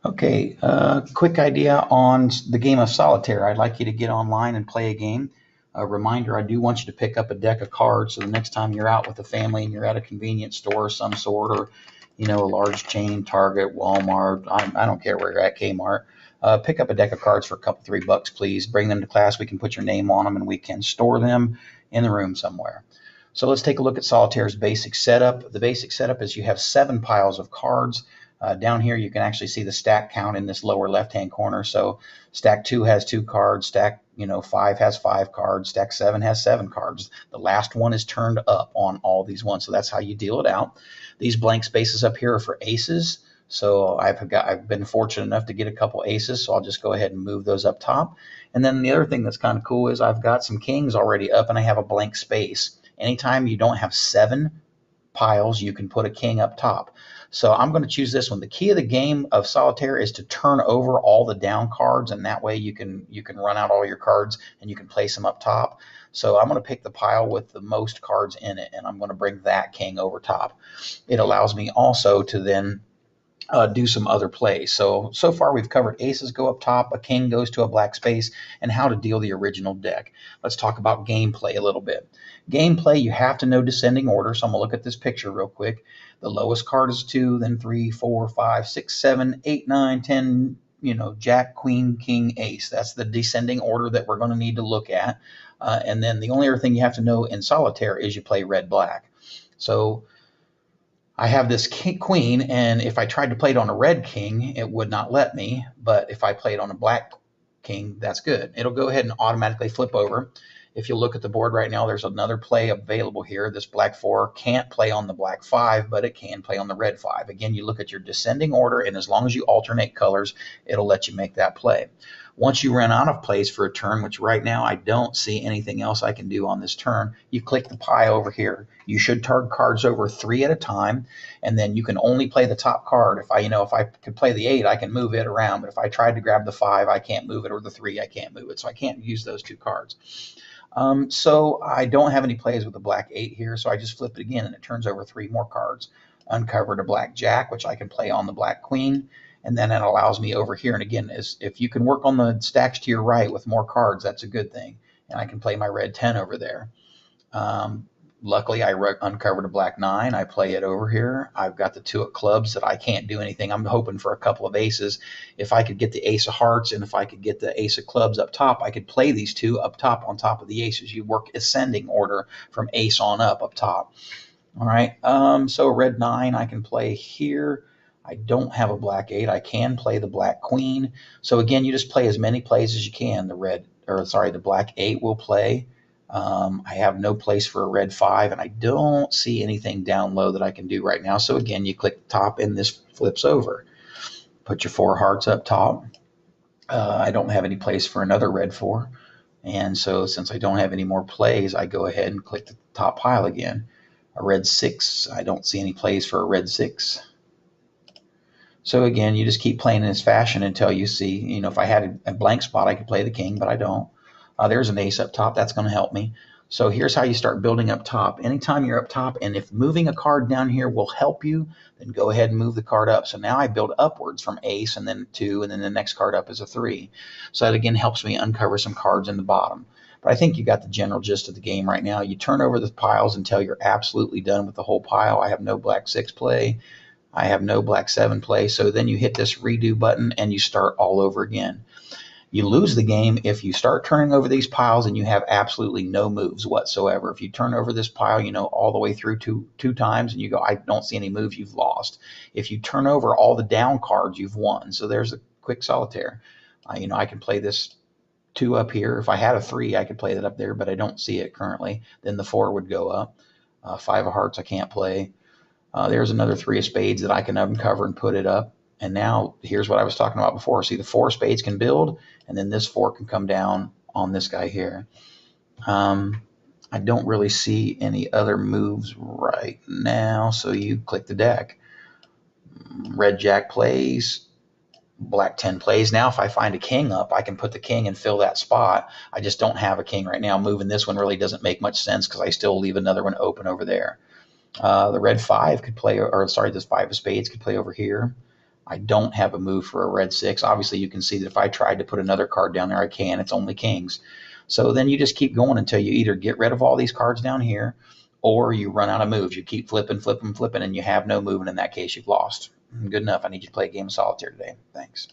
Okay, quick idea on the game of Solitaire. I'd like you to get online and play a game. A reminder, I do want you to pick up a deck of cards so the next time you're out with the family and you're at a convenience store of some sort, or a large chain, Target, Walmart, I don't care where you're at, Kmart. Pick up a deck of cards for a couple, $3, please. Bring them to class. We can put your name on them and we can store them in the room somewhere. So let's take a look at Solitaire's basic setup. The basic setup is you have 7 piles of cards. Down here, you can actually see the stack count in this lower left-hand corner. So stack 2 has 2 cards. Stack 5 has 5 cards. Stack 7 has 7 cards. The last one is turned up on all these ones. So that's how you deal it out. These blank spaces up here are for aces. So I've been fortunate enough to get a couple aces. So I'll just go ahead and move those up top. And then the other thing that's kind of cool is I've got some kings already up and I have a blank space. Anytime you don't have 7 piles, you can put a king up top. So I'm going to choose this one. The key of the game of Solitaire is to turn over all the down cards, and that way you can run out all your cards and you can place them up top. So I'm going to pick the pile with the most cards in it, and I'm going to bring that king over top. It allows me also to then do some other plays. So far we've covered aces go up top, a king goes to a black space, and how to deal the original deck. Let's talk about gameplay a little bit. Gameplay, you have to know descending order. So I'm going to look at this picture real quick. The lowest card is 2, then 3, 4, 5, 6, 7, 8, 9, 10, Jack, Queen, King, Ace. That's the descending order that we're going to need to look at. And then the only other thing you have to know in Solitaire is you play red-black. So I have this queen, and if I tried to play it on a red king, it would not let me. But if I play it on a black king, that's good. It'll go ahead and automatically flip over. If you look at the board right now, there's another play available here. This black 4 can't play on the black 5, but it can play on the red 5. Again, you look at your descending order, and as long as you alternate colors, it'll let you make that play. Once you run out of plays for a turn, which right now I don't see anything else I can do on this turn, you click the pie over here. You should target cards over 3 at a time, and then you can only play the top card. If I could play the 8, I can move it around, but if I tried to grab the 5, I can't move it, or the 3, I can't move it, so I can't use those 2 cards. So I don't have any plays with the black 8 here, so I just flip it again, and it turns over 3 more cards. Uncovered a black jack, which I can play on the black queen, and then it allows me over here. And again, if you can work on the stacks to your right with more cards, that's a good thing. And I can play my red 10 over there. Luckily, I uncovered a black 9. I play it over here. I've got the 2 of clubs that I can't do anything. I'm hoping for a couple of aces. If I could get the ace of hearts and if I could get the ace of clubs up top, I could play these 2 up top on top of the aces. You work ascending order from ace on up top. All right, so red 9 I can play here. I don't have a black 8. I can play the black queen. So again, you just play as many plays as you can. The black 8 will play. I have no place for a red 5, and I don't see anything down low that I can do right now. So again, you click the top, and this flips over. Put your 4 hearts up top. I don't have any place for another red 4. And so since I don't have any more plays, I go ahead and click the top pile again. A red 6, I don't see any plays for a red 6. So again, you just keep playing in this fashion until you see, if I had a blank spot, I could play the king, but I don't. There's an ace up top. That's going to help me. So here's how you start building up top. Anytime you're up top, and if moving a card down here will help you, then go ahead and move the card up. So now I build upwards from ace and then 2, and then the next card up is a 3. So that again helps me uncover some cards in the bottom. But I think you got the general gist of the game right now. You turn over the piles until you're absolutely done with the whole pile. I have no black 6 play. I have no black 7 play. So then you hit this redo button and you start all over again. You lose the game if you start turning over these piles and you have absolutely no moves whatsoever. If you turn over this pile, all the way through two times and you go, I don't see any moves, you've lost. If you turn over all the down cards, you've won. So there's a quick Solitaire. I can play this 2 up here. If I had a 3, I could play that up there, but I don't see it currently. Then the 4 would go up. 5 of hearts I can't play. There's another 3 of spades that I can uncover and put it up. And now here's what I was talking about before. See, the 4 of spades can build, and then this 4 can come down on this guy here. I don't really see any other moves right now, so you click the deck. Red jack plays. Black 10 plays. Now if I find a king up, I can put the king and fill that spot. I just don't have a king right now. Moving this one really doesn't make much sense because I still leave another one open over there. The red 5 could play, this 5 of spades could play over here. I don't have a move for a red 6. Obviously, you can see that if I tried to put another card down there, I can. It's only kings. So then you just keep going until you either get rid of all these cards down here or you run out of moves. You keep flipping, flipping, flipping, and you have no move, and in that case, you've lost. Good enough. I need you to play a game of solitaire today. Thanks.